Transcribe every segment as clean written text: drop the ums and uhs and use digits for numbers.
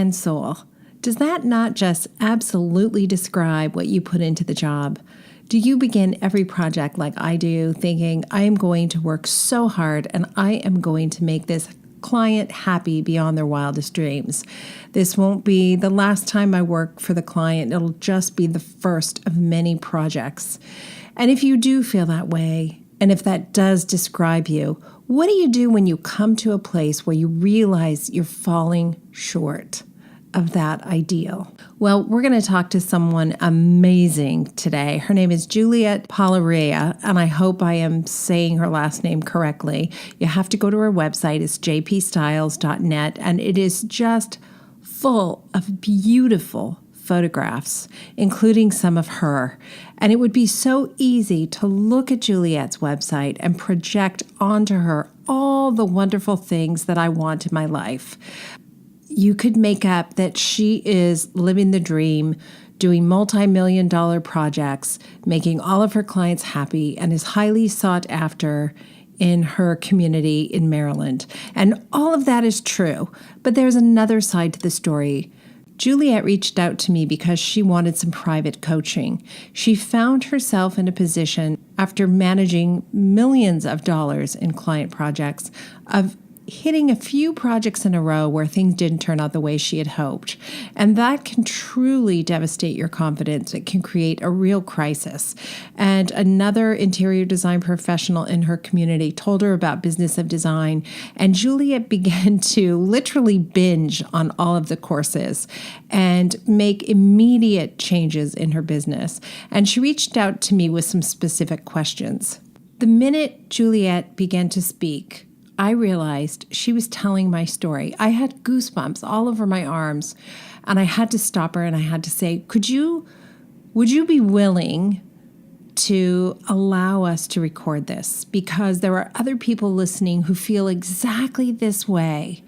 and soul. Does that not just absolutely describe what you put into the job? Do you begin every project like I do, thinking, I am going to work so hard and I am going to make this client happy beyond their wildest dreams? This won't be the last time I work for the client. It'll just be the first of many projects. And if you do feel that way, and if that does describe you, what do you do when you come to a place where you realize you're falling short of that ideal? Well, we're going to talk to someone amazing today. Her name is Juliette Palarea, and I hope I am saying her last name correctly. You have to go to her website. It's jpstyles.net, and it is just full of beautiful photographs, including some of her. And it would be so easy to look at Juliette's website and project onto her all the wonderful things that I want in my life. You could make up that she is living the dream, doing multi-million-dollar projects, making all of her clients happy, and is highly sought after in her community in Maryland. And all of that is true, but there's another side to the story. Juliette reached out to me because she wanted some private coaching. She found herself in a position, after managing millions of dollars in client projects, of hitting a few projects in a row where things didn't turn out the way she had hoped. And that can truly devastate your confidence. It can create a real crisis. And another interior design professional in her community told her about Business of Design, and Juliette began to literally binge on all of the courses and make immediate changes in her business. And she reached out to me with some specific questions. The minute Juliette began to speak, I realized she was telling my story. I had goosebumps all over my arms, and I had to stop her and I had to say, would you be willing to allow us to record this? Because there are other people listening who feel exactly this way,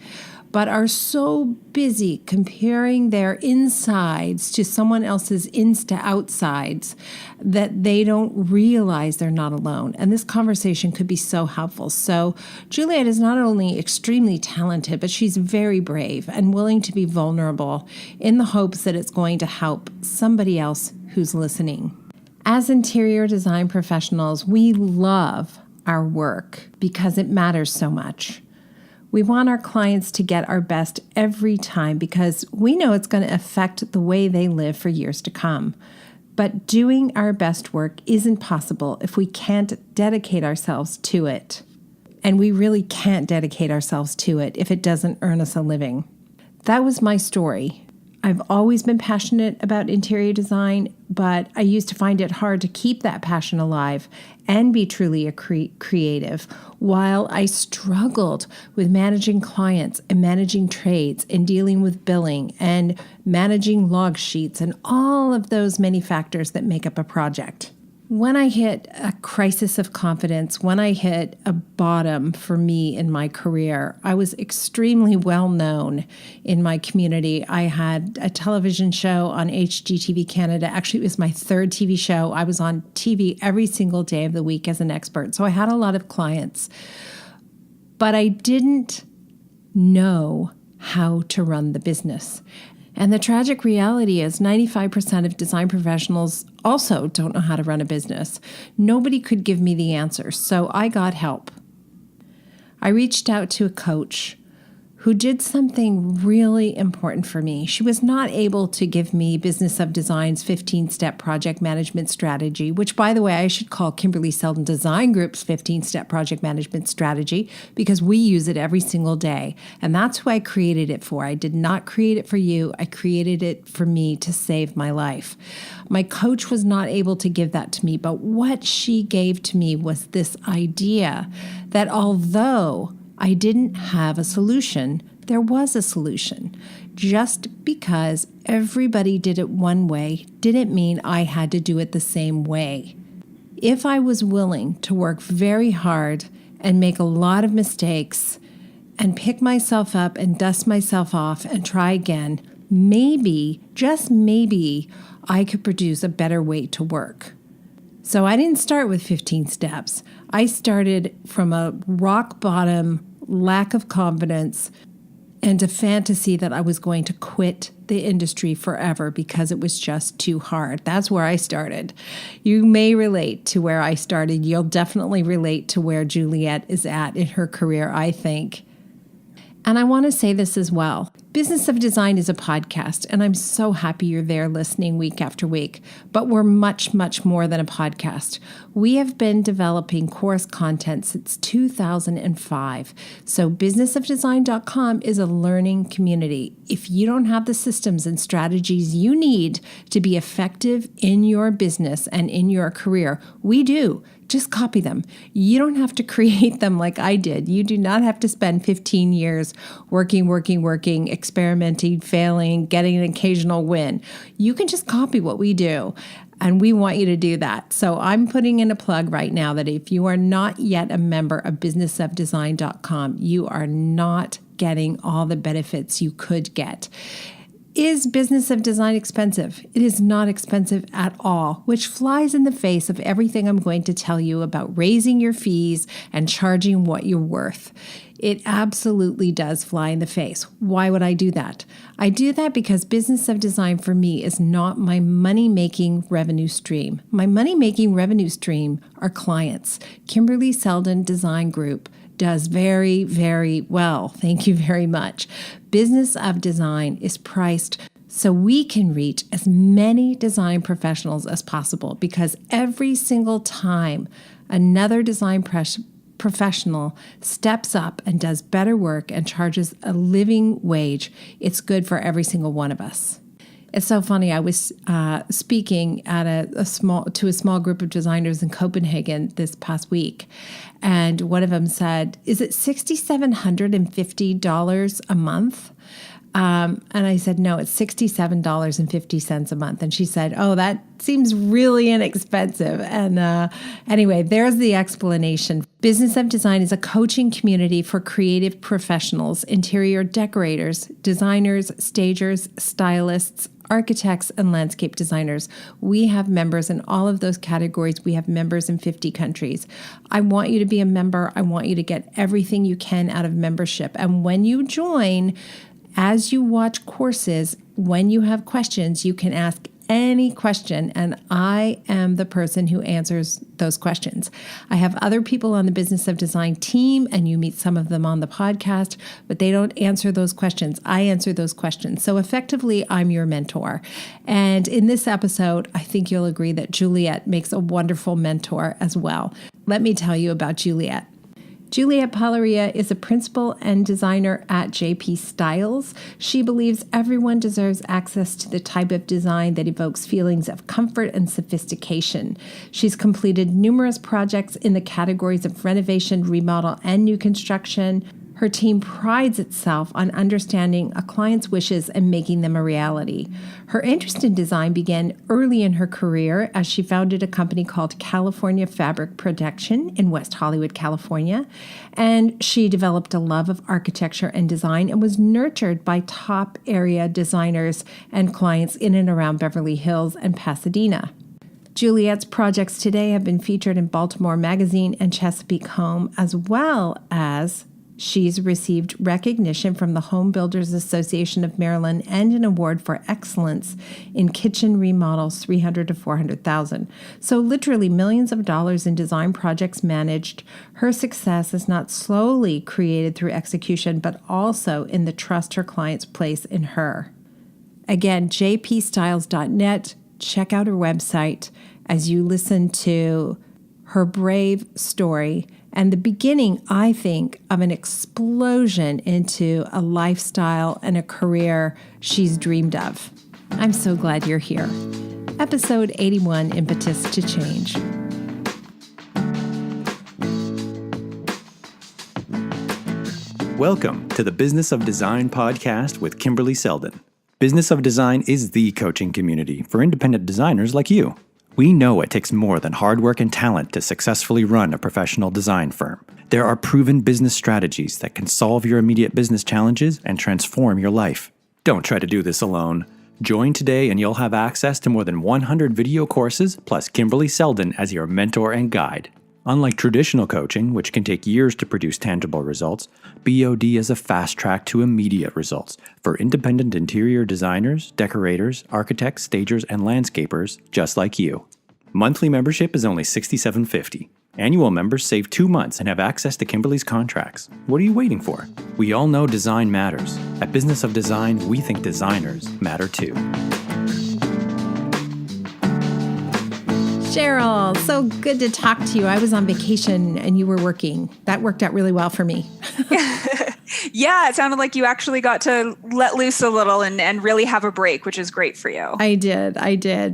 but are so busy comparing their insides to someone else's outsides that they don't realize they're not alone. And this conversation could be so helpful. So Juliette is not only extremely talented, but she's very brave and willing to be vulnerable in the hopes that it's going to help somebody else who's listening. As interior design professionals, we love our work because it matters so much. We want our clients to get our best every time because we know it's going to affect the way they live for years to come. But doing our best work isn't possible if we can't dedicate ourselves to it. And we really can't dedicate ourselves to it if it doesn't earn us a living. That was my story. I've always been passionate about interior design, but I used to find it hard to keep that passion alive and be truly a creative, while I struggled with managing clients and managing trades and dealing with billing and managing log sheets and all of those many factors that make up a project. When I hit a crisis of confidence, when I hit a bottom for me in my career, I was extremely well known in my community. I had a television show on HGTV Canada. Actually, it was my third TV show. I was on TV every single day of the week as an expert. So I had a lot of clients, but I didn't know how to run the business. And the tragic reality is 95% of design professionals also don't know how to run a business. Nobody could give me the answers, so I got help. I reached out to a coach who did something really important for me. She was not able to give me Business of Design's 15-step project management strategy, which, by the way, I should call Kimberley Seldon Design Group's 15-step project management strategy because we use it every single day. And that's who I created it for. I did not create it for you. I created it for me to save my life. My coach was not able to give that to me, but what she gave to me was this idea that although I didn't have a solution, there was a solution. Just because everybody did it one way didn't mean I had to do it the same way. If I was willing to work very hard and make a lot of mistakes and pick myself up and dust myself off and try again, maybe, just maybe, I could produce a better way to work. So I didn't start with 15 steps. I started from a rock bottom lack of confidence and a fantasy that I was going to quit the industry forever because it was just too hard. That's where I started. You may relate to where I started. You'll definitely relate to where Juliette is at in her career, I think. And I want to say this as well. Business of Design is a podcast, and I'm so happy you're there listening week after week. But we're much, much more than a podcast. We have been developing course content since 2005. So businessofdesign.com is a learning community. If you don't have the systems and strategies you need to be effective in your business and in your career, we do. Just copy them. You don't have to create them like I did. You do not have to spend 15 years working, experimenting, failing, getting an occasional win. You can just copy what we do. And we want you to do that. So I'm putting in a plug right now that if you are not yet a member of businessofdesign.com, you are not getting all the benefits you could get. Is Business of Design expensive? It is not expensive at all, which flies in the face of everything I'm going to tell you about raising your fees and charging what you're worth. It absolutely does fly in the face. Why would I do that? I do that because Business of Design for me is not my money-making revenue stream. My money-making revenue stream are clients. Kimberley Seldon Design Group does very, very well. Thank you very much. Business of Design is priced so we can reach as many design professionals as possible, because every single time another design professional steps up and does better work and charges a living wage, it's good for every single one of us. It's so funny. I was speaking at a small group of designers in Copenhagen this past week, and one of them said, "Is it $6,750 a month?" And I said, "No, it's $67.50 a month." And she said, "Oh, that seems really inexpensive." And anyway, there's the explanation. Business of Design is a coaching community for creative professionals, interior decorators, designers, stagers, stylists, architects, and landscape designers. We have members in all of those categories. We have members in 50 countries. I want you to be a member. I want you to get everything you can out of membership. And when you join, as you watch courses, when you have questions, you can ask any question, and I am the person who answers those questions. I have other people on the Business of Design team, and you meet some of them on the podcast, but they don't answer those questions. I answer those questions. So effectively, I'm your mentor. And in this episode, I think you'll agree that Juliette makes a wonderful mentor as well. Let me tell you about Juliette. Juliette Palarea is a principal and designer at JP Styles. She believes everyone deserves access to the type of design that evokes feelings of comfort and sophistication. She's completed numerous projects in the categories of renovation, remodel, and new construction. Her team prides itself on understanding a client's wishes and making them a reality. Her interest in design began early in her career as she founded a company called California Fabric Production in West Hollywood, California. And she developed a love of architecture and design and was nurtured by top area designers and clients in and around Beverly Hills and Pasadena. Juliette's projects today have been featured in Baltimore Magazine and Chesapeake Home, as well as she's received recognition from the Home Builders Association of Maryland and an award for excellence in kitchen remodels, $300,000 to $400,000. So literally millions of dollars in design projects managed. Her success is not solely created through execution, but also in the trust her clients place in her. Again, jpstyles.net. Check out her website as you listen to her brave story and the beginning, I think, of an explosion into a lifestyle and a career she's dreamed of. I'm so glad you're here. Episode 81, Impetus to Change. Welcome to the Business of Design podcast with Kimberley Seldon. Business of Design is the coaching community for independent designers like you. We know it takes more than hard work and talent to successfully run a professional design firm. There are proven business strategies that can solve your immediate business challenges and transform your life. Don't try to do this alone. Join today and you'll have access to more than 100 video courses plus Kimberley Seldon as your mentor and guide. Unlike traditional coaching, which can take years to produce tangible results, BOD is a fast track to immediate results for independent interior designers, decorators, architects, stagers, and landscapers just like you. Monthly membership is only $67.50. Annual members save 2 months and have access to Kimberley's contracts. What are you waiting for? We all know design matters. At Business of Design, we think designers matter too. Cheryl, so good to talk to you. I was on vacation and you were working. That worked out really well for me. Yeah, it sounded like you actually got to let loose a little and really have a break, which is great for you. I did.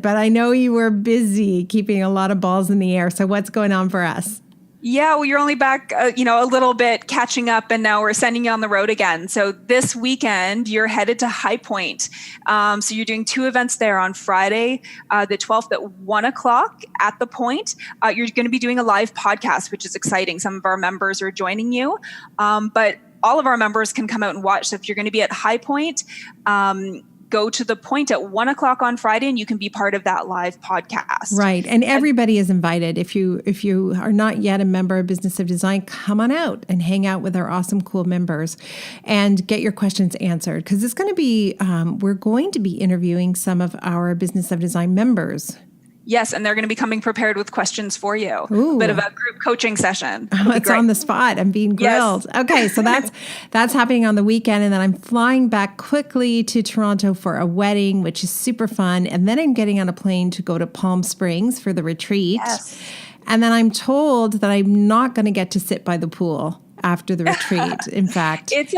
But I know you were busy keeping a lot of balls in the air. So what's going on for us? Yeah, well, you're only back, a little bit catching up, and now we're sending you on the road again. So this weekend, you're headed to High Point. So you're doing 2 events there on Friday, the 12th at 1 o'clock at the Point. You're going to be doing a live podcast, which is exciting. Some of our members are joining you, but all of our members can come out and watch. So if you're going to be at High Point, go to the Point at 1 o'clock on Friday, and you can be part of that live podcast. Right. And everybody is invited. If you are not yet a member of Business of Design, come on out and hang out with our awesome, cool members and get your questions answered. Because it's going to be, we're going to be interviewing some of our Business of Design members. Yes, and they're going to be coming prepared with questions for you. Ooh. A bit of a group coaching session. Oh, it's on the spot. I'm being grilled. Yes. Okay, so that's happening on the weekend, and then I'm flying back quickly to Toronto for a wedding, which is super fun, and then I'm getting on a plane to go to Palm Springs for the retreat. Yes. And then I'm told that I'm not going to get to sit by the pool after the retreat. In fact, it's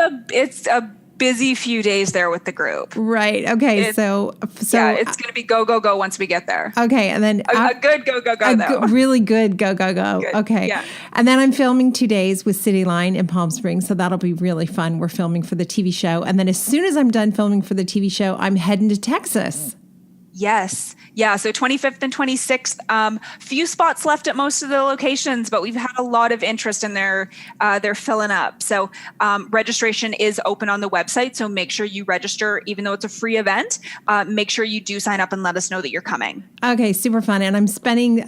a busy few days there with the group. Right. Okay. So yeah, it's going to be go once we get there. Okay. And then a good go though. Really good go. Good. Okay. Yeah. And then I'm filming 2 days with City Line in Palm Springs. So that'll be really fun. We're filming for the TV show. And then as soon as I'm done filming for the TV show, I'm heading to Texas. Yes. Yeah. So 25th and 26th, few spots left at most of the locations, but we've had a lot of interest and they're filling up. So registration is open on the website. So make sure you register, even though it's a free event. Make sure you do sign up and let us know that you're coming. Okay. Super fun. And I'm spending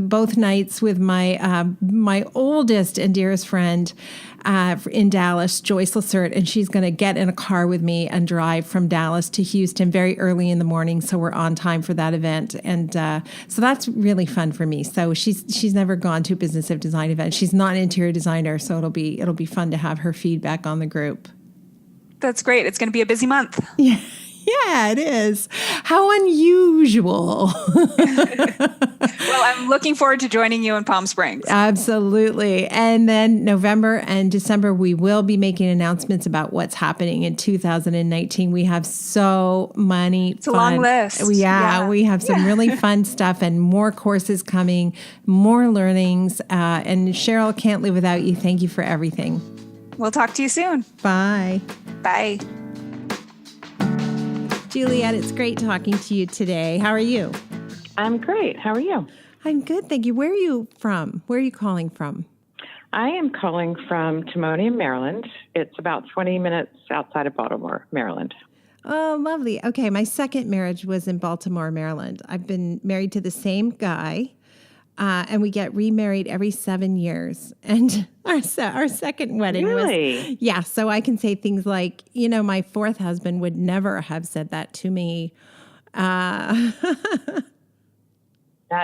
both nights with my oldest and dearest friend in Dallas, Joyce Lacert, and she's going to get in a car with me and drive from Dallas to Houston very early in the morning, so we're on time for that event. And so that's really fun for me. So she's never gone to a Business of Design event. She's not an interior designer, so it'll be fun to have her feedback on the group. That's great. It's going to be a busy month. Yeah. Yeah, it is. How unusual. Well, I'm looking forward to joining you in Palm Springs. Absolutely. And then November and December, we will be making announcements about what's happening in 2019. We have so many It's a long list. Yeah, we have some really fun stuff and more courses coming, more learnings. And Cheryl, can't live without you. Thank you for everything. We'll talk to you soon. Bye. Bye. Juliette, it's great talking to you today. How are you? I'm great. How are you? I'm good, thank you. Where are you from? Where are you calling from? I am calling from Timonium, Maryland. It's about 20 minutes outside of Baltimore, Maryland. Oh, lovely. Okay, my second marriage was in Baltimore, Maryland. I've been married to the same guy, and we get remarried every 7 years. And our second wedding was... Yeah, so I can say things like, my fourth husband would never have said that to me. That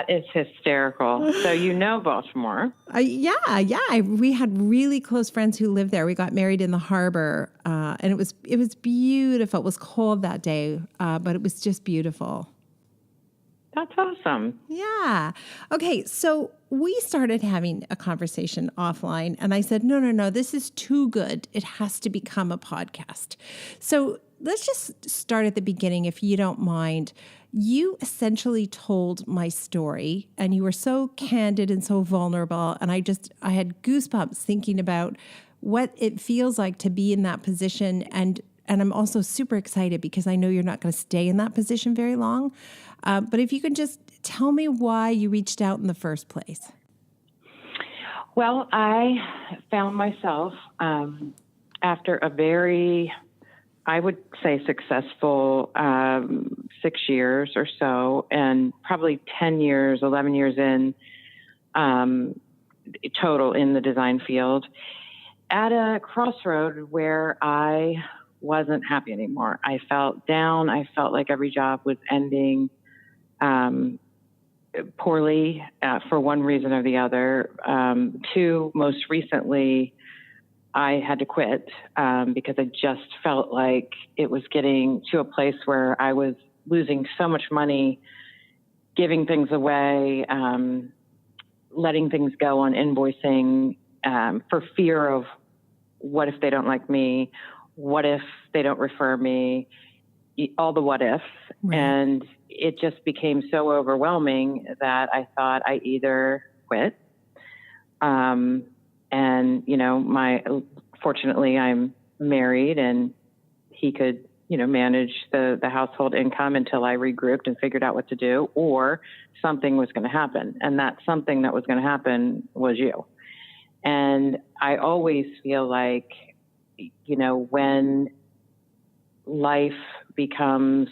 is hysterical. So Baltimore. Yeah. We had really close friends who lived there. We got married in the harbor, and it was beautiful. It was cold that day, but it was just beautiful. That's awesome. Yeah. Okay, so we started having a conversation offline, and I said, no, this is too good. It has to become a podcast. So let's just start at the beginning, if you don't mind. You essentially told my story, and you were so candid and so vulnerable, and I had goosebumps thinking about what it feels like to be in that position, and I'm also super excited because I know you're not going to stay in that position very long. But if you can just tell me why you reached out in the first place. Well, I found myself after a very, I would say, successful 6 years or so, and probably 10 years, 11 years in, total in the design field, at a crossroad where I wasn't happy anymore. I felt down. I felt like every job was ending poorly for one reason or the other. Two, most recently, I had to quit because I just felt like it was getting to a place where I was losing so much money, giving things away, letting things go on invoicing for fear of what if they don't like me? What if they don't refer me? All the what ifs. Right. And it just became so overwhelming that I thought I either quit. And, fortunately I'm married and he could, manage the household income until I regrouped and figured out what to do, or something was going to happen. And that something that was going to happen was you. And I always feel like, when life becomes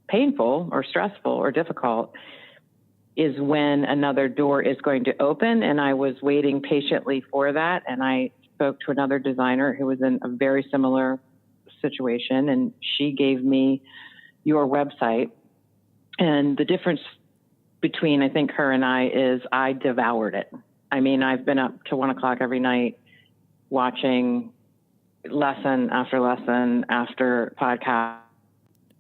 painful or stressful or difficult is when another door is going to open. And I was waiting patiently for that. And I spoke to another designer who was in a very similar situation, and she gave me your website. And the difference between, I think, her and I is I devoured it. I mean, I've been up to 1 o'clock every night watching lesson after podcast.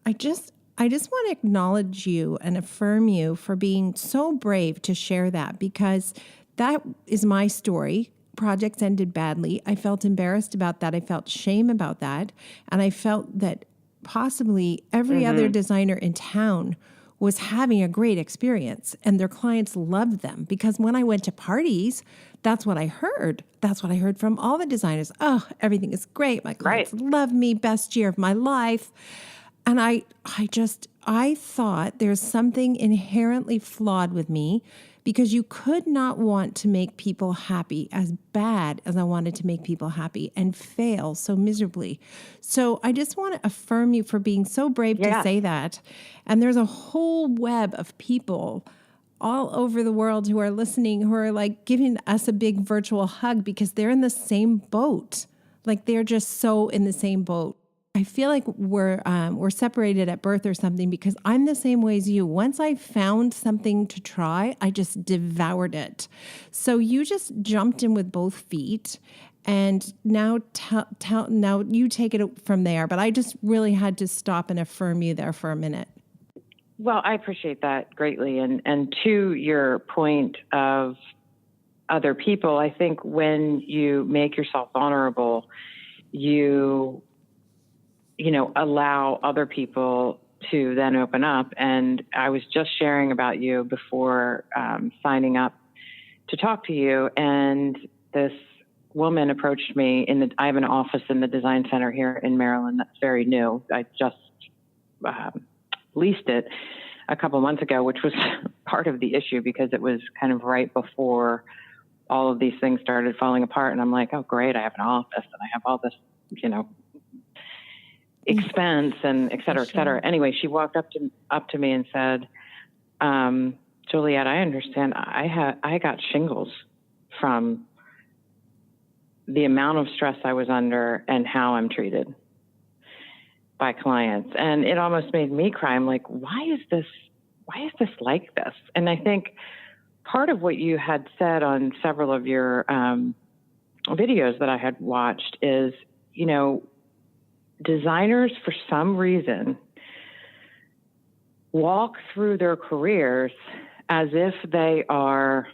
I just want to acknowledge you and affirm you for being so brave to share that, because that is my story. Projects ended badly. I felt embarrassed about that. I felt shame about that. And I felt that possibly every other designer in town was having a great experience and their clients loved them, because when I went to parties, that's what I heard. That's what I heard from all the designers. Oh, everything is great. My clients love me. Best year of my life. And I thought there's something inherently flawed with me, because you could not want to make people happy as bad as I wanted to make people happy and fail so miserably. So I just want to affirm you for being so brave to say that. And there's a whole web of people all over the world who are listening, who are like giving us a big virtual hug because they're in the same boat. Like they're just so in the same boat. I feel like we're separated at birth or something, because I'm the same way as you. Once I found something to try, I just devoured it. So you just jumped in with both feet, and now now you take it from there. But I just really had to stop and affirm you there for a minute. Well, I appreciate that greatly. And to your point of other people, I think when you make yourself vulnerable, you allow other people to then open up. And I was just sharing about you before signing up to talk to you. And this woman approached me I have an office in the design center here in Maryland that's very new. I just leased it a couple of months ago, which was part of the issue because it was kind of right before all of these things started falling apart. And I'm like, oh, great, I have an office and I have all this, expense and et cetera, et cetera. Anyway, she walked up to me and said, Juliette, I understand. I got shingles from the amount of stress I was under and how I'm treated by clients. And it almost made me cry. I'm like, why is this like this? And I think part of what you had said on several of your videos that I had watched is, designers, for some reason, walk through their careers as if they are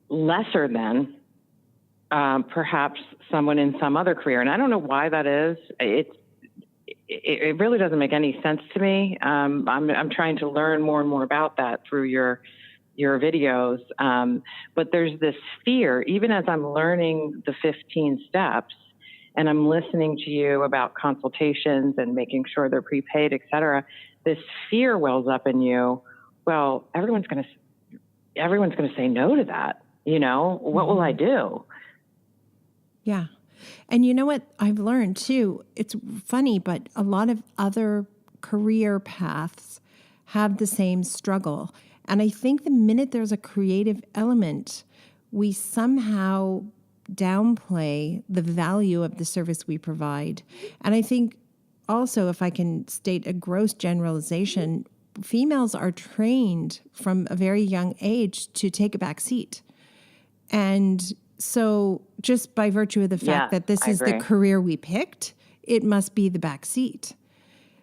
lesser than perhaps someone in some other career. And I don't know why that is. It really doesn't make any sense to me. I'm trying to learn more and more about that through your videos. But there's this fear, even as I'm learning the 15 steps, and I'm listening to you about consultations and making sure they're prepaid, et cetera, this fear wells up in you. Well, everyone's going to say no to that. What will I do? Yeah. And you know what I've learned too? It's funny, but a lot of other career paths have the same struggle. And I think the minute there's a creative element, we somehow downplay the value of the service we provide. And I think also, if I can state a gross generalization, females are trained from a very young age to take a back seat. And so just by virtue of the fact that this is the career we picked, it must be the back seat.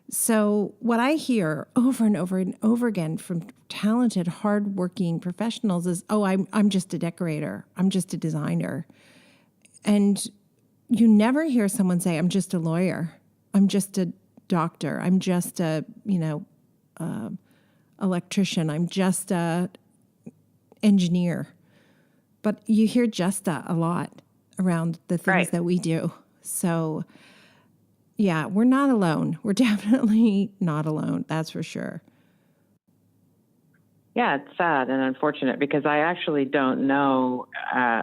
So what I hear over and over and over again from talented, hardworking professionals is, oh, I'm just a decorator. I'm just a designer. And you never hear someone say, I'm just a lawyer. I'm just a doctor. I'm just a, electrician. I'm just a engineer. But you hear just a lot around the things that we do. So yeah, we're not alone. We're definitely not alone. That's for sure. Yeah, it's sad and unfortunate because I actually don't know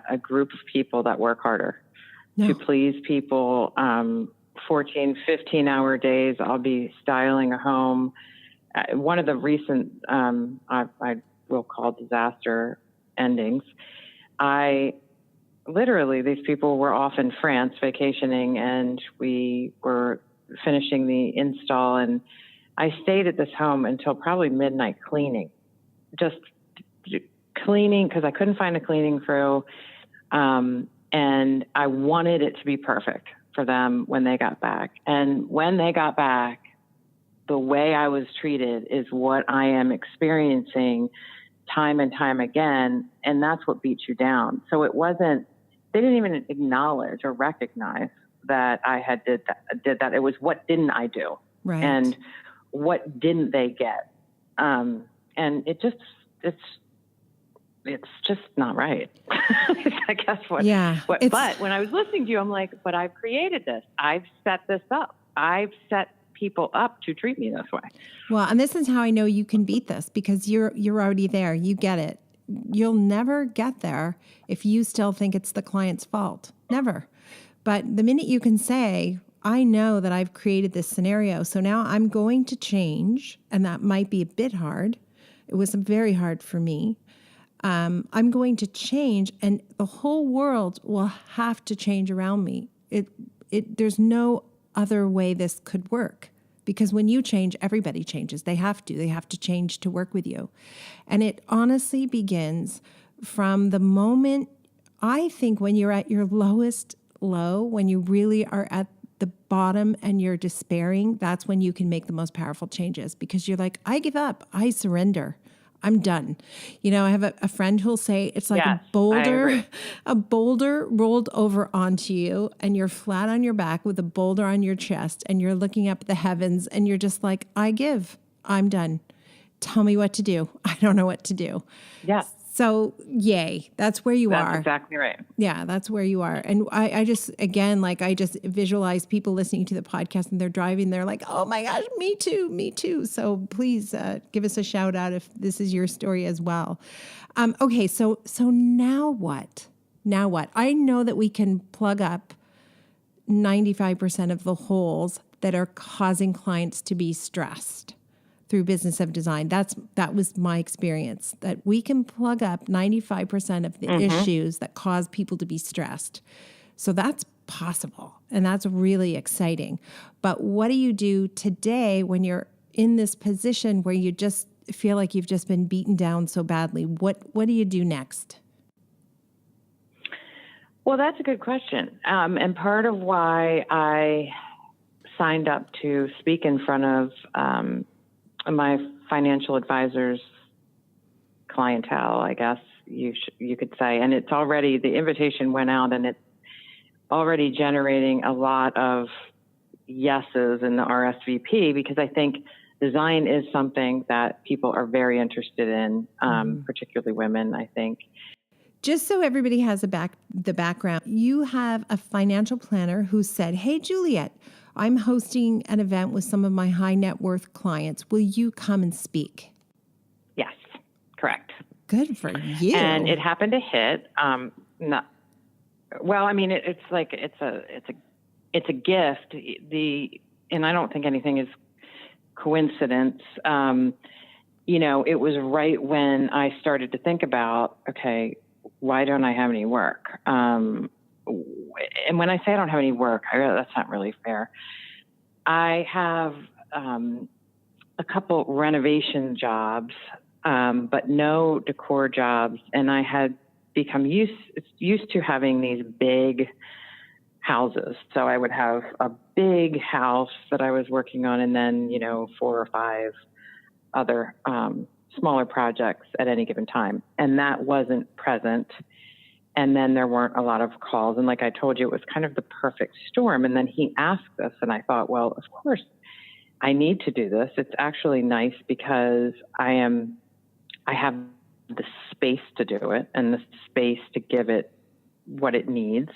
a group of people that work harder to please people. 14, 15-hour days. I'll be styling a home. One of the recent, I will call disaster endings. Literally, these people were off in France vacationing, and we were finishing the install, and I stayed at this home until probably midnight cleaning, just cleaning because I couldn't find a cleaning crew, and I wanted it to be perfect for them when they got back. And when they got back, the way I was treated is what I am experiencing time and time again, and that's what beats you down. So it wasn't, they didn't even acknowledge or recognize that I had did that. It was what didn't I do? Right. And what didn't they get? And it's just not right. I guess but when I was listening to you, I'm like, but I've created this. I've set this up. I've set people up to treat me this way. Well, and this is how I know you can beat this, because you're already there. You get it. You'll never get there if you still think it's the client's fault. Never. But the minute you can say, I know that I've created this scenario, so now I'm going to change, and that might be a bit hard. It was very hard for me. I'm going to change, and the whole world will have to change around me. There's no other way this could work, because when you change, everybody changes. They have to change to work with you. And it honestly begins from the moment, I think, when you're at your lowest low, when you really are at the bottom and you're despairing, that's when you can make the most powerful changes, because you're like, I give up, I surrender. I'm done. I have a friend who'll say it's like a boulder rolled over onto you, and you're flat on your back with a boulder on your chest, and you're looking up at the heavens, and you're just like, I give, I'm done. Tell me what to do. I don't know what to do. Yeah. So yay, that's where you are. That's exactly right. Yeah, that's where you are. And I just visualize people listening to the podcast and they're driving. They're like, oh my gosh, me too. So please give us a shout out if this is your story as well. Okay, so now what? Now what? I know that we can plug up 95% of the holes that are causing clients to be stressed through Business of Design. That was my experience, that we can plug up 95% of the issues that cause people to be stressed. So that's possible, and that's really exciting. But what do you do today when you're in this position where you just feel like you've just been beaten down so badly? What do you do next? Well, that's a good question. And part of why I signed up to speak in front of my financial advisor's clientele, I guess you could say. And it's already, the invitation went out, and it's already generating a lot of yeses in the RSVP, because I think design is something that people are very interested in, particularly women, I think. Just so everybody has the background, you have a financial planner who said, hey, Juliette, I'm hosting an event with some of my high net worth clients. Will you come and speak? Yes, correct. Good for you. And it happened to hit. It's a gift. And I don't think anything is coincidence. it was right when I started to think about, okay, why don't I have any work? And when I say I don't have any work, that's not really fair. I have a couple renovation jobs, but no decor jobs. And I had become used to having these big houses. So I would have a big house that I was working on, and then, 4 or 5 other smaller projects at any given time. And that wasn't present. And then there weren't a lot of calls. And like I told you, it was kind of the perfect storm. And then he asked us, and I thought, well, of course I need to do this. It's actually nice because I have the space to do it and the space to give it what it needs.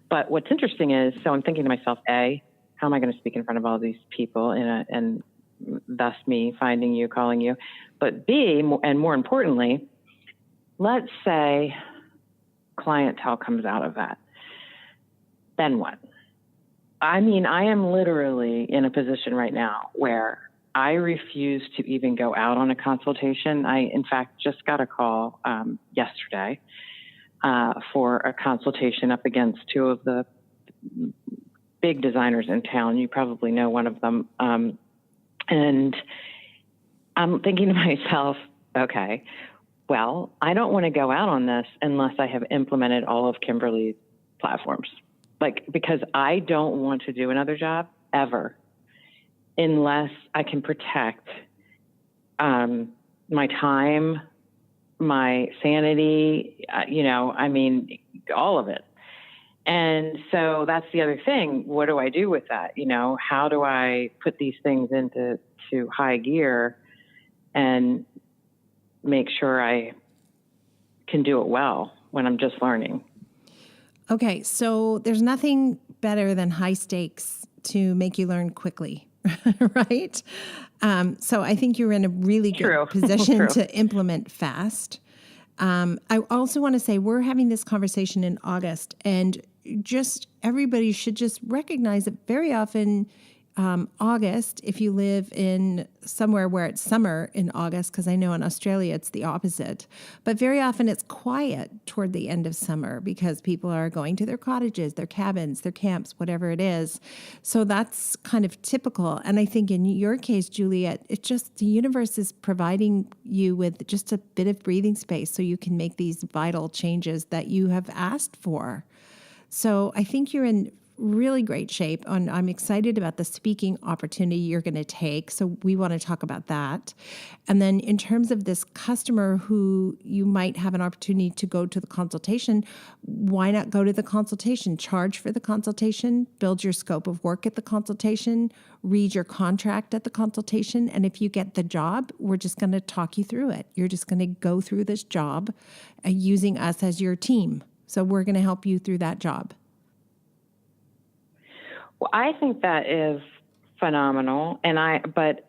But what's interesting is, so I'm thinking to myself, A, how am I going to speak in front of all these people and thus me finding you, calling you? But B, and more importantly, let's say clientele comes out of that. Then what? I mean, I am literally in a position right now where I refuse to even go out on a consultation. I, in fact, just got a call yesterday for a consultation up against 2 of the big designers in town. You probably know one of them. And I'm thinking to myself, okay, well, I don't want to go out on this unless I have implemented all of Kimberly's platforms. Because I don't want to do another job ever unless I can protect my time, my sanity, all of it. And so that's the other thing. What do I do with that? How do I put these things into high gear and make sure I can do it well when I'm just learning? Okay, so there's nothing better than high stakes to make you learn quickly, right? So I think you're in a really good position to implement fast. I also want to say we're having this conversation in August, and just everybody should just recognize that very often August, if you live in somewhere where it's summer in August, because I know in Australia it's the opposite, but very often it's quiet toward the end of summer because people are going to their cottages, their cabins, their camps, whatever it is. So that's kind of typical. And I think in your case, Juliette, it's just the universe is providing you with just a bit of breathing space so you can make these vital changes that you have asked for. So I think you're in really great shape. And I'm excited about the speaking opportunity you're going to take. So we want to talk about that. And then in terms of this customer who you might have an opportunity to go to the consultation, why not go to the consultation? Charge for the consultation, build your scope of work at the consultation, read your contract at the consultation. And if you get the job, we're just going to talk you through it. You're just going to go through this job using us as your team. So we're going to help you through that job. Well, I think that is phenomenal. But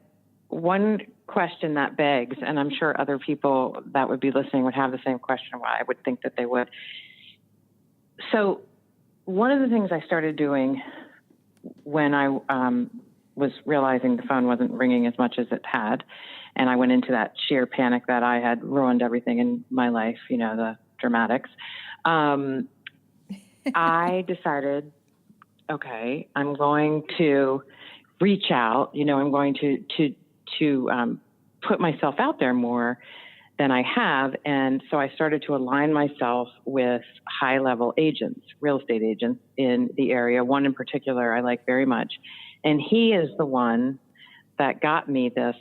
one question that begs, and I'm sure other people that would be listening would have the same question. Why I would think that they would. So one of the things I started doing when I was realizing the phone wasn't ringing as much as it had, and I went into that sheer panic that I had ruined everything in my life, the dramatics, I decided, okay, I'm going to reach out. I'm going to put myself out there more than I have. And so I started to align myself with high-level agents, real estate agents in the area. One in particular I like very much. And he is the one that got me this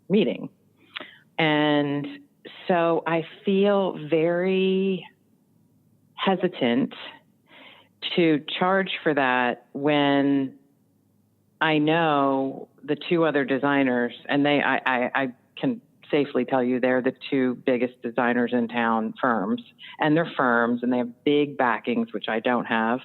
meeting. And so I feel very hesitant to charge for that when I know the 2 other designers, and I can safely tell you they're the 2 biggest designers in town, firms, and they're firms, and they have big backings, which I don't have.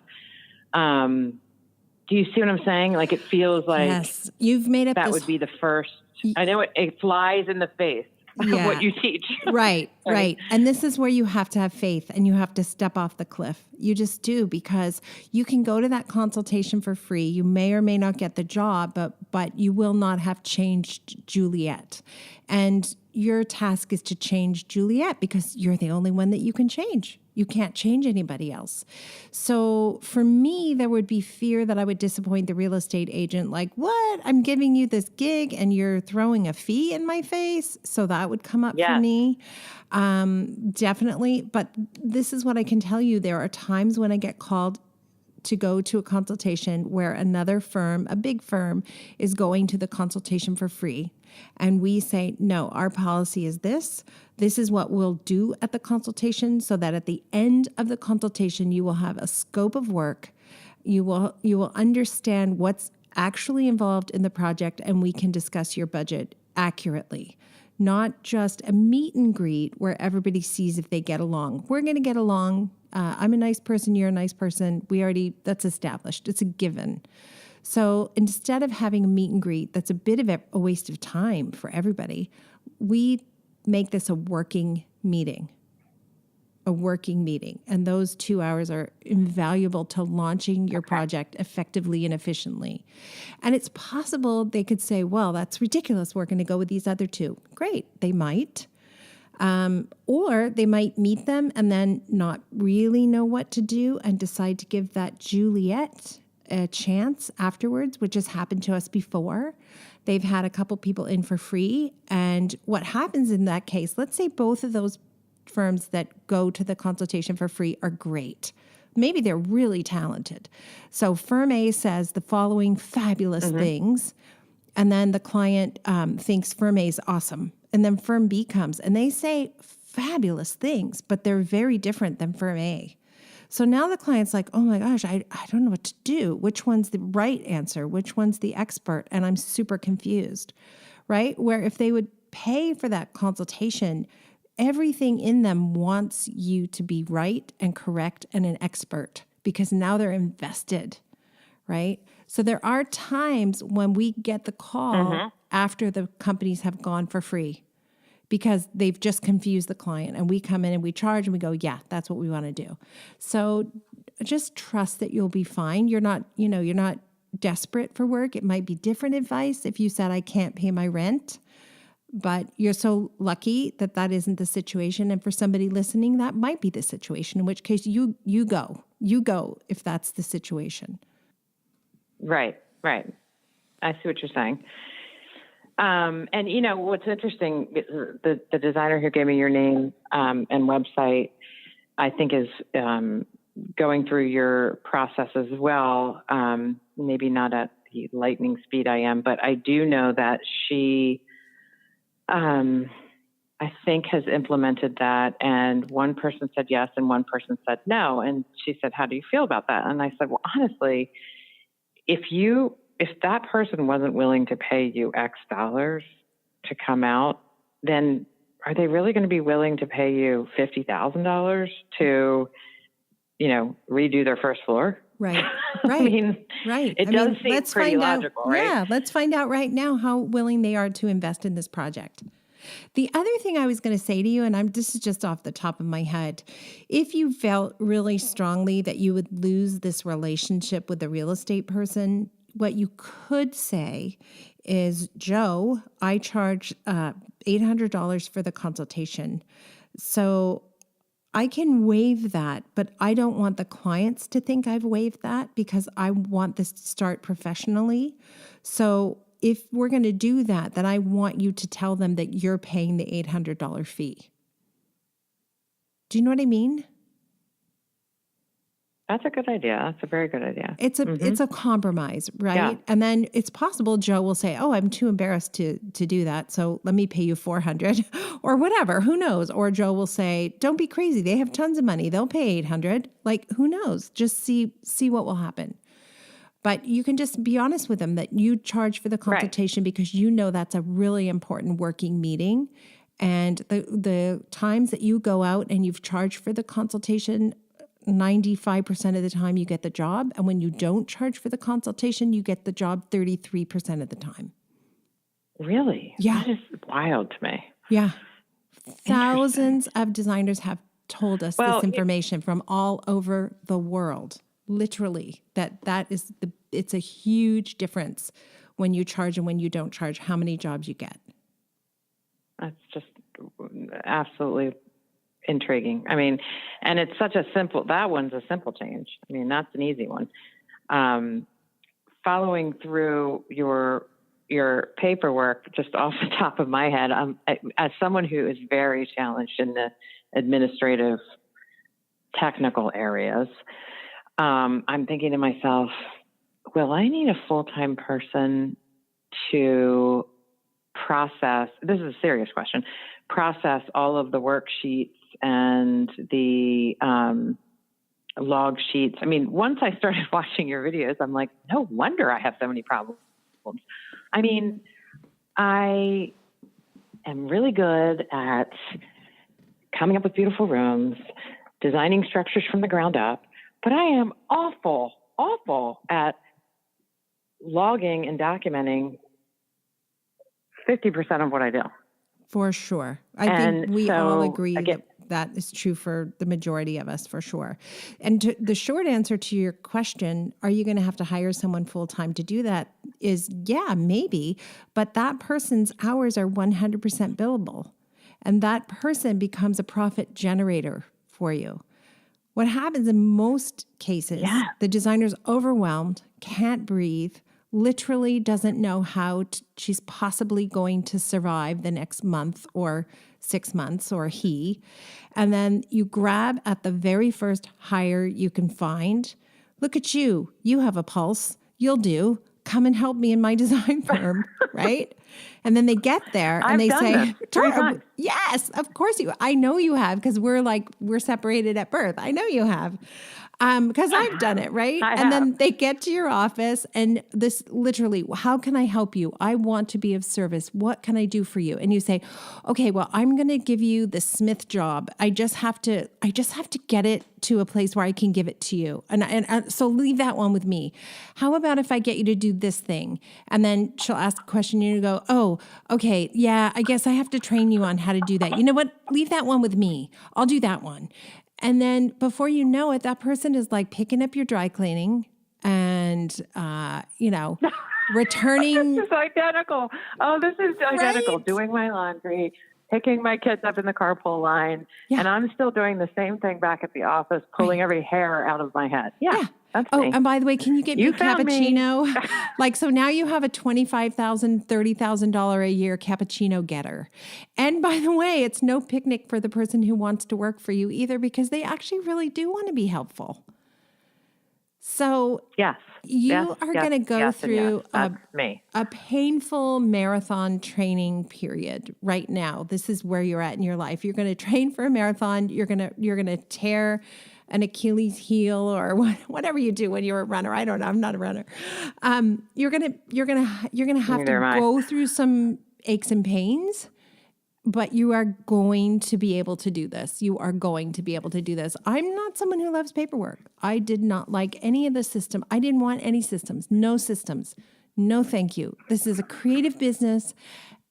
Do you see what I'm saying? Like, it feels like yes, you've made up that would be the first. I know it flies in the face. Yeah. what you teach. Right, right. And this is where you have to have faith and you have to step off the cliff. You just do, because you can go to that consultation for free. You may or may not get the job, but you will not have changed Juliette. And your task is to change Juliette because you're the only one that you can change. You can't change anybody else. So for me, there would be fear that I would disappoint the real estate agent. Like, what? I'm giving you this gig and you're throwing a fee in my face. So that would come up for me. Definitely. But this is what I can tell you. There are times when I get called to go to a consultation where another firm, a big firm, is going to the consultation for free. And we say, no, our policy is this. This is what we'll do at the consultation, so that at the end of the consultation, you will have a scope of work. You will understand what's actually involved in the project, and we can discuss your budget accurately. Not just a meet and greet where everybody sees if they get along. We're going to get along. I'm a nice person. You're a nice person. That's established. It's a given. So instead of having a meet and greet, that's a bit of a waste of time for everybody. We make this a working meeting. And those 2 hours are invaluable to launching your project effectively and efficiently. And it's possible they could say, well, that's ridiculous. We're going to go with these other two. Great. They might. Or they might meet them and then not really know what to do and decide to give that Juliette a chance afterwards, which has happened to us before. They've had a couple people in for free. And what happens in that case, let's say both of those firms that go to the consultation for free are great. Maybe they're really talented. So firm A says the following fabulous things, and then the client thinks firm A is awesome. And then firm B comes and they say fabulous things, but they're very different than firm A. So now the client's like, oh my gosh, I don't know what to do. Which one's the right answer? Which one's the expert? And I'm super confused, right? Where if they would pay for that consultation, everything in them wants you to be right and correct and an expert, because now they're invested, right? So there are times when we get the call after the companies have gone for free, because they've just confused the client, and we come in and we charge and we go, yeah, that's what we want to do. So just trust that you'll be fine. You're not desperate for work. It might be different advice if you said, I can't pay my rent, but you're so lucky that that isn't the situation. And for somebody listening, that might be the situation, in which case you go if that's the situation. Right. I see what you're saying. And you know, what's interesting, the designer who gave me your name and website, I think is going through your process as well. Maybe not at the lightning speed I am, but I do know that she, I think, has implemented that. And one person said yes and one person said no. And she said, how do you feel about that? And I said, well, honestly, if that person wasn't willing to pay you X dollars to come out, then are they really going to be willing to pay you $50,000 to, redo their first floor? Right. I mean, right. It does seem pretty logical, right? Yeah. Let's find out right now how willing they are to invest in this project. The other thing I was going to say to you, and this is just off the top of my head, if you felt really strongly that you would lose this relationship with the real estate person, what you could say is, Joe, I charge $800 for the consultation. So I can waive that, but I don't want the clients to think I've waived that, because I want this to start professionally. So if we're going to do that, then I want you to tell them that you're paying the $800 fee. Do you know what I mean? That's a good idea. That's a very good idea. It's a compromise, right? Yeah. And then it's possible Joe will say, oh, I'm too embarrassed to do that, so let me pay you $400 or whatever. Who knows? Or Joe will say, don't be crazy. They have tons of money. They'll pay $800. Like, who knows? Just see what will happen. But you can just be honest with them that you charge for the consultation, right, because you know that's a really important working meeting. And the times that you go out and you've charged for the consultation, 95% of the time you get the job. And when you don't charge for the consultation, you get the job 33% of the time. Really? Yeah. That is wild to me. Yeah. Thousands of designers have told us Well, this information from all over the world. Literally, it's a huge difference when you charge and when you don't charge, how many jobs you get. That's just absolutely intriguing. I mean, and it's such a that one's a simple change. I mean, that's an easy one. Following through your paperwork, just off the top of my head, as someone who is very challenged in the administrative technical areas, I'm thinking to myself, will I need a full-time person to process, this is a serious question, process all of the worksheets and the log sheets? I mean, once I started watching your videos, I'm like, no wonder I have so many problems. I mean, I am really good at coming up with beautiful rooms, designing structures from the ground up, but I am awful at logging and documenting 50% of what I do. For sure. I think we all agree that is true for the majority of us, for sure. And the short answer to your question, are you going to have to hire someone full-time to do that, is yeah, maybe, but that person's hours are 100% billable. And that person becomes a profit generator for you. What happens in most cases, the designer's overwhelmed, can't breathe, literally doesn't know how she's possibly going to survive the next month or 6 months, or he. And then you grab at the very first hire you can find. Look at you. You have a pulse. You'll do. Come and help me in my design firm, right? And then they get there and they say, yes, of course you. I know you have, because we're separated at birth. I know you have. Because I've done it, right? And then they get to your office and this literally, how can I help you? I want to be of service. What can I do for you? And you say, okay, well, I'm going to give you the Smith job. I just have to get it to a place where I can give it to you. And so leave that one with me. How about if I get you to do this thing? And then she'll ask a question and you go, oh, okay, yeah, I guess I have to train you on how to do that. You know what? Leave that one with me. I'll do that one. And then before you know it, that person is like picking up your dry cleaning and, returning. This is identical. Oh, this is identical. Right? Doing my laundry, picking my kids up in the carpool line. Yeah. And I'm still doing the same thing back at the office, pulling every hair out of my head. Yeah. That's me. And by the way, can you get me a cappuccino? So now you have a $25,000, $30,000 a year cappuccino getter. And by the way, it's no picnic for the person who wants to work for you either, because they actually really do want to be helpful. So you are going to go through a painful marathon training period right now. This is where you're at in your life. You're going to train for a marathon. You're going to tear an Achilles heel or whatever you do when you're a runner. I don't know. I'm not a runner. You're gonna have to go through some aches and pains, but you are going to be able to do this. You are going to be able to do this. I'm not someone who loves paperwork. I did not like any of the system. I didn't want any systems. No systems. No, thank you. This is a creative business.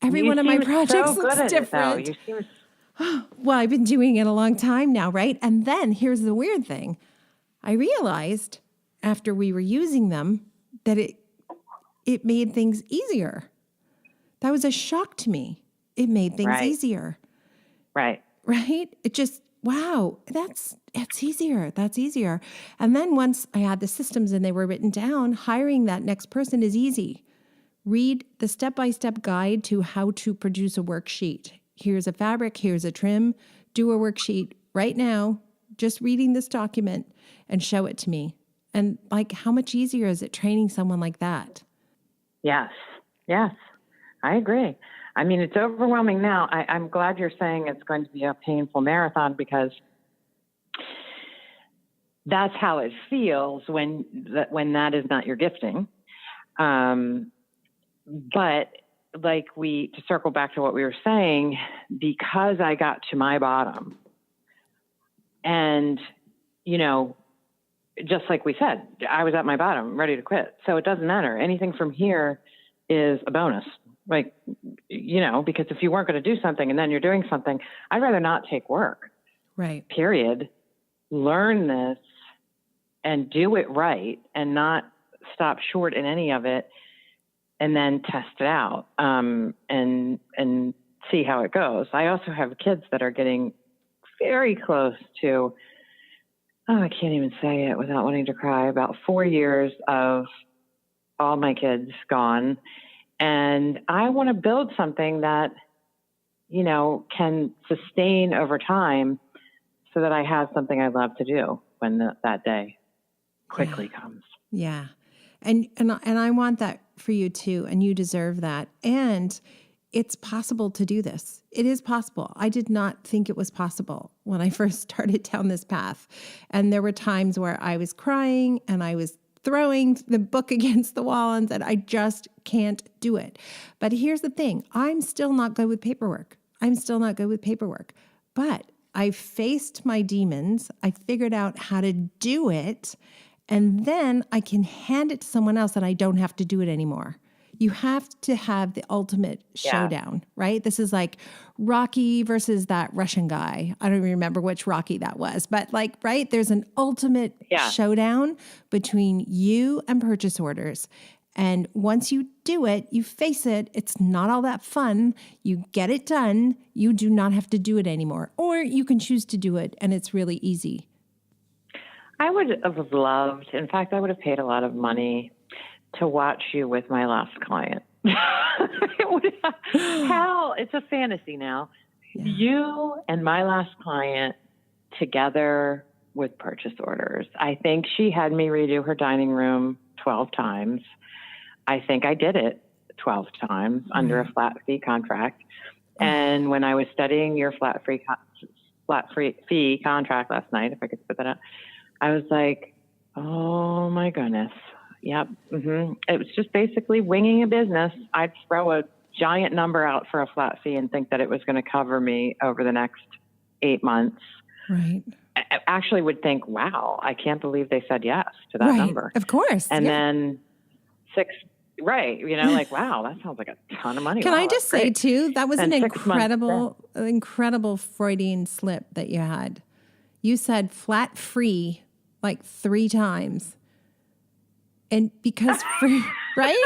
Every one of my projects looks different. You seem well, I've been doing it a long time now, right? And then here's the weird thing. I realized after we were using them that it made things easier. That was a shock to me. It made things easier. Right. Right? It just, wow, that's easier. That's easier. And then once I had the systems and they were written down, hiring that next person is easy. Read the step-by-step guide to how to produce a worksheet. Here's a fabric, here's a trim, do a worksheet right now, just reading this document, and show it to me. And how much easier is it training someone like that? Yes, I agree. I mean, it's overwhelming now. I'm glad you're saying it's going to be a painful marathon, because that's how it feels when that is not your gifting. But to circle back to what we were saying, because I got to my bottom and, just like we said, I was at my bottom, ready to quit. So it doesn't matter. Anything from here is a bonus. because if you weren't going to do something and then you're doing something, I'd rather not take work. Right. Period. Learn this and do it right and not stop short in any of it, and then test it out and see how it goes. I also have kids that are getting very close to, I can't even say it without wanting to cry, about 4 years of all my kids gone. And I want to build something that, can sustain over time so that I have something I love to do when that day quickly comes. Yeah. And I want that for you too. And you deserve that. And it's possible to do this. It is possible. I did not think it was possible when I first started down this path. And there were times where I was crying and I was throwing the book against the wall and said, I just can't do it. But here's the thing. I'm still not good with paperwork. But I faced my demons. I figured out how to do it. And then I can hand it to someone else and I don't have to do it anymore. You have to have the ultimate showdown, right? This is like Rocky versus that Russian guy. I don't even remember which Rocky that was, but right? There's an ultimate showdown between you and purchase orders. And once you do it, you face it. It's not all that fun. You get it done. You do not have to do it anymore. Or you can choose to do it and it's really easy. I would have loved, in fact, I would have paid a lot of money to watch you with my last client. It's a fantasy now. Yeah. You and my last client together with purchase orders. I think she had me redo her dining room 12 times. I think I did it 12 times under a flat fee contract. And when I was studying your flat fee contract last night, if I could put that up, I was like, oh my goodness. Yep. Mm-hmm. It was just basically winging a business. I'd throw a giant number out for a flat fee and think that it was going to cover me over the next 8 months. Right. I actually would think, wow, I can't believe they said yes to that number. Of course. And then wow, that sounds like a ton of money. Can I just say too, that was an incredible Freudian slip that you had. You said flat free like 3 times. And because right?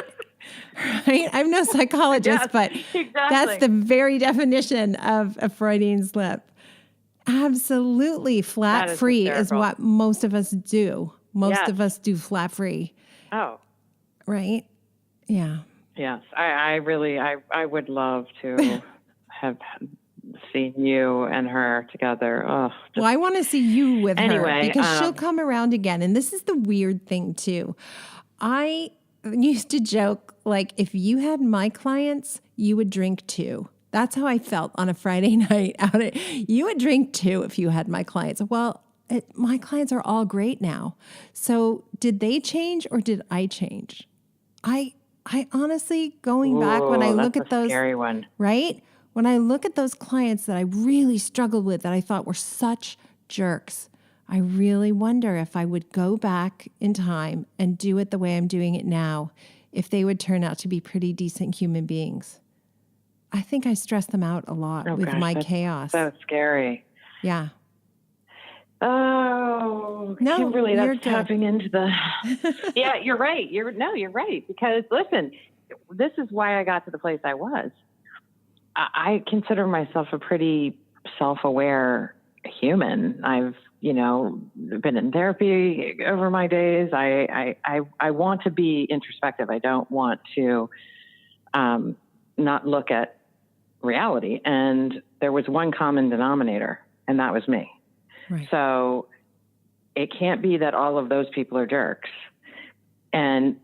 I'm no psychologist, but exactly. That's the very definition of a Freudian slip. Absolutely. Flat free hysterical. Is what most of us do. Most of us do flat free. Oh. Right? Yeah. Yes. I would love to have seen you and her together. Oh, well, I want to see you with her because she'll come around again. And this is the weird thing too. I used to joke, like, if you had my clients, you would drink 2. That's how I felt on a Friday night out. You would drink 2 if you had my clients. Well, my clients are all great now. So did they change or did I change? I honestly, going back, when I look at those, scary one. Right? When I look at those clients that I really struggled with, that I thought were such jerks, I really wonder if I would go back in time and do it the way I'm doing it now, if they would turn out to be pretty decent human beings. I think I stressed them out a lot with my chaos. So scary. Yeah. Oh, no, Kimberly, that's tapping into the. Yeah, you're right. You're right. Because listen, this is why I got to the place I was. I consider myself a pretty self-aware human. I've, been in therapy over my days. I want to be introspective. I don't want to not look at reality. And there was one common denominator, and that was me. Right. So it can't be that all of those people are jerks. And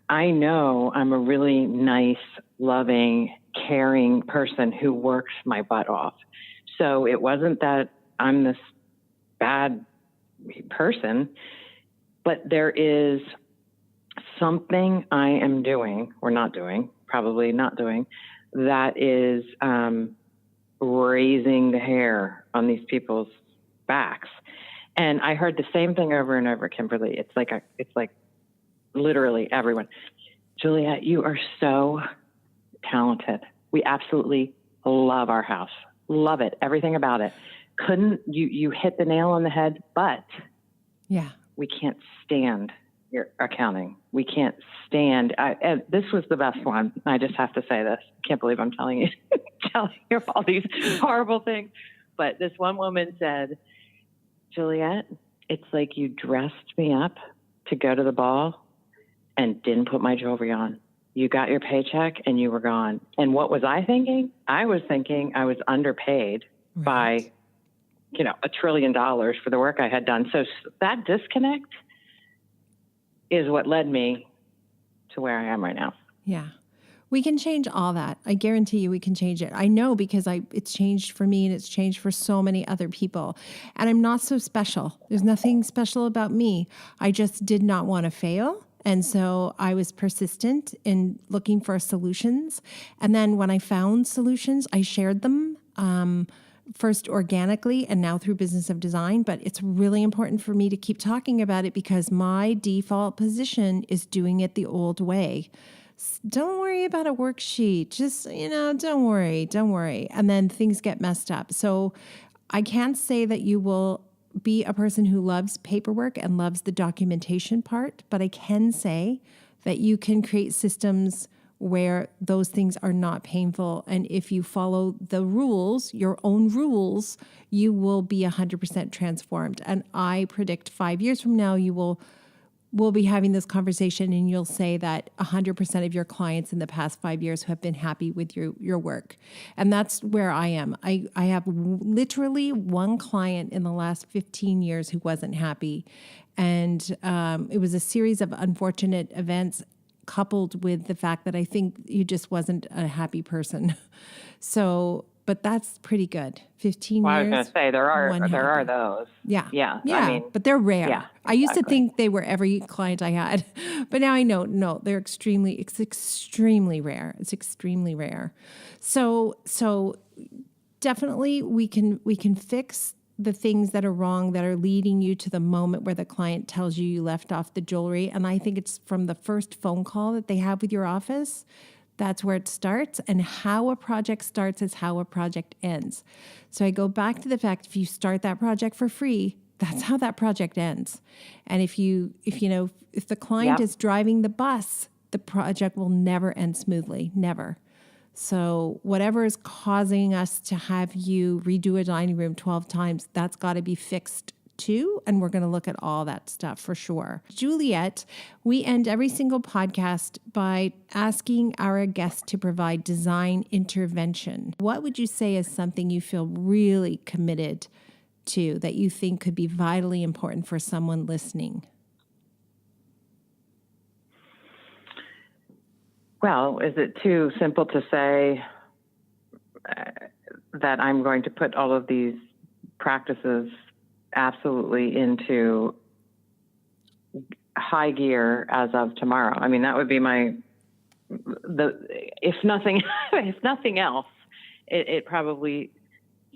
I know I'm a really nice, loving, caring person who works my butt off. So it wasn't that I'm this bad person, but there is something I am doing or not doing, probably not doing, that is raising the hair on these people's backs. And I heard the same thing over and over, Kimberly. It's like literally everyone. Juliette, you are so talented. We absolutely love our house. Love it. Everything about it. You hit the nail on the head, but Yeah. we can't stand your accounting. We can't stand, and this was the best one. I just have to say this. I can't believe I'm telling you all these horrible things. But this one woman said, Juliette, it's like you dressed me up to go to the ball and didn't put my jewelry on. You got your paycheck and you were gone. And what was I thinking? I was thinking I was underpaid by, $1 trillion for the work I had done. So that disconnect is what led me to where I am right now. Yeah. We can change all that. I guarantee you we can change it. I know because it's changed for me and it's changed for so many other people. And I'm not so special. There's nothing special about me. I just did not want to fail. And so I was persistent in looking for solutions. And then when I found solutions, I shared them. First organically and now through Business of Design, but it's really important for me to keep talking about it because my default position is doing it the old way. Don't worry about a worksheet. Just, don't worry. And then things get messed up. So I can't say that you will be a person who loves paperwork and loves the documentation part, but I can say that you can create systems where those things are not painful. And if you follow the rules, your own rules, you will be 100% transformed. And I predict 5 years from now, we'll be having this conversation and you'll say that 100% of your clients in the past 5 years have been happy with your work. And that's where I am. I have literally one client in the last 15 years who wasn't happy. And it was a series of unfortunate events coupled with the fact that I think you just wasn't a happy person. So, but that's pretty good. 15 well, years. I was going to say there are those. Yeah. Yeah. Yeah. But they're rare. Yeah, I used to think they were every client I had, but now I know, no, it's extremely rare. It's extremely rare. So definitely we can fix the things that are wrong that are leading you to the moment where the client tells you left off the jewelry. And I think it's from the first phone call that they have with your office. That's where it starts. And how a project starts is how a project ends. So I go back to the fact, if you start that project for free, that's how that project ends. And if the client is driving the bus, the project will never end smoothly, never. So whatever is causing us to have you redo a dining room 12 times, that's got to be fixed too. And we're going to look at all that stuff for sure. Juliette, we end every single podcast by asking our guests to provide design intervention. What would you say is something you feel really committed to that you think could be vitally important for someone listening? Well, is it too simple to say that I'm going to put all of these practices absolutely into high gear as of tomorrow? I mean, that would be if nothing else, it probably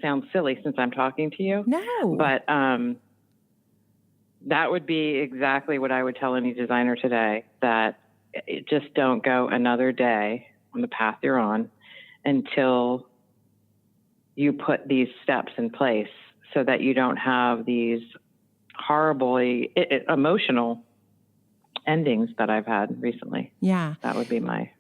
sounds silly since I'm talking to you. No. But that would be exactly what I would tell any designer today, that just don't go another day on the path you're on until you put these steps in place so that you don't have these horribly emotional endings that I've had recently. Yeah. That would be my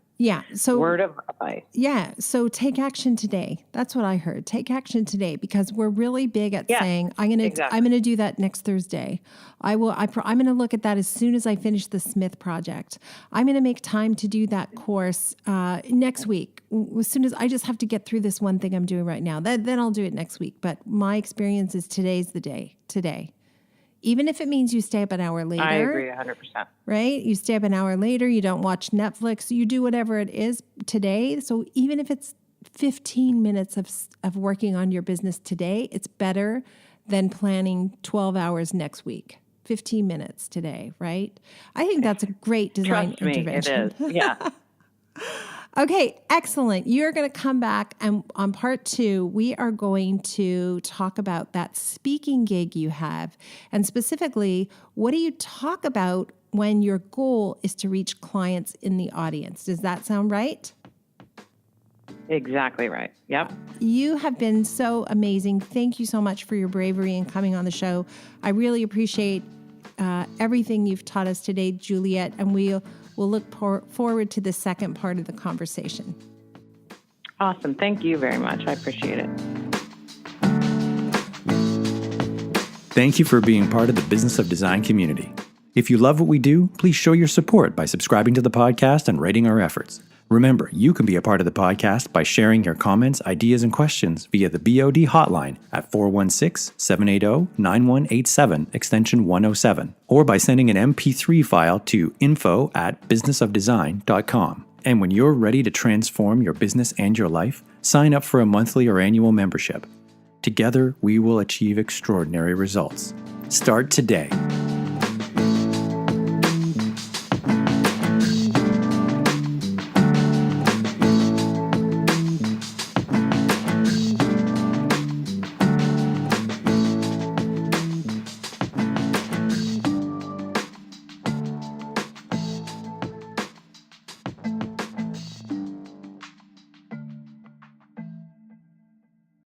So word of advice. Yeah. So take action today. That's what I heard. Take action today, because we're really big at saying, I'm going to do that next Thursday. I'm going to look at that as soon as I finish the Smith project. I'm going to make time to do that course next week. As soon as I just have to get through this one thing I'm doing right now, then I'll do it next week. But my experience is today's the day, today. Even if it means you stay up an hour later. I agree 100%. Right? You stay up an hour later, you don't watch Netflix, you do whatever it is today. So even if it's 15 minutes of working on your business today, it's better than planning 12 hours next week. 15 minutes today, right? I think that's a great design intervention. It is. Yeah. Okay, excellent. You're going to come back, and on part 2, we are going to talk about that speaking gig you have. And specifically, what do you talk about when your goal is to reach clients in the audience? Does that sound right? Exactly right. Yep. You have been so amazing. Thank you so much for your bravery in coming on the show. I really appreciate everything you've taught us today, Juliette, and we'll look forward to the second part of the conversation. Awesome. Thank you very much. I appreciate it. Thank you for being part of the Business of Design community. If you love what we do, please show your support by subscribing to the podcast and rating our efforts. Remember, you can be a part of the podcast by sharing your comments, ideas, and questions via the BOD hotline at 416-780-9187, extension 107, or by sending an MP3 file to info@businessofdesign.com. And when you're ready to transform your business and your life, sign up for a monthly or annual membership. Together, we will achieve extraordinary results. Start today.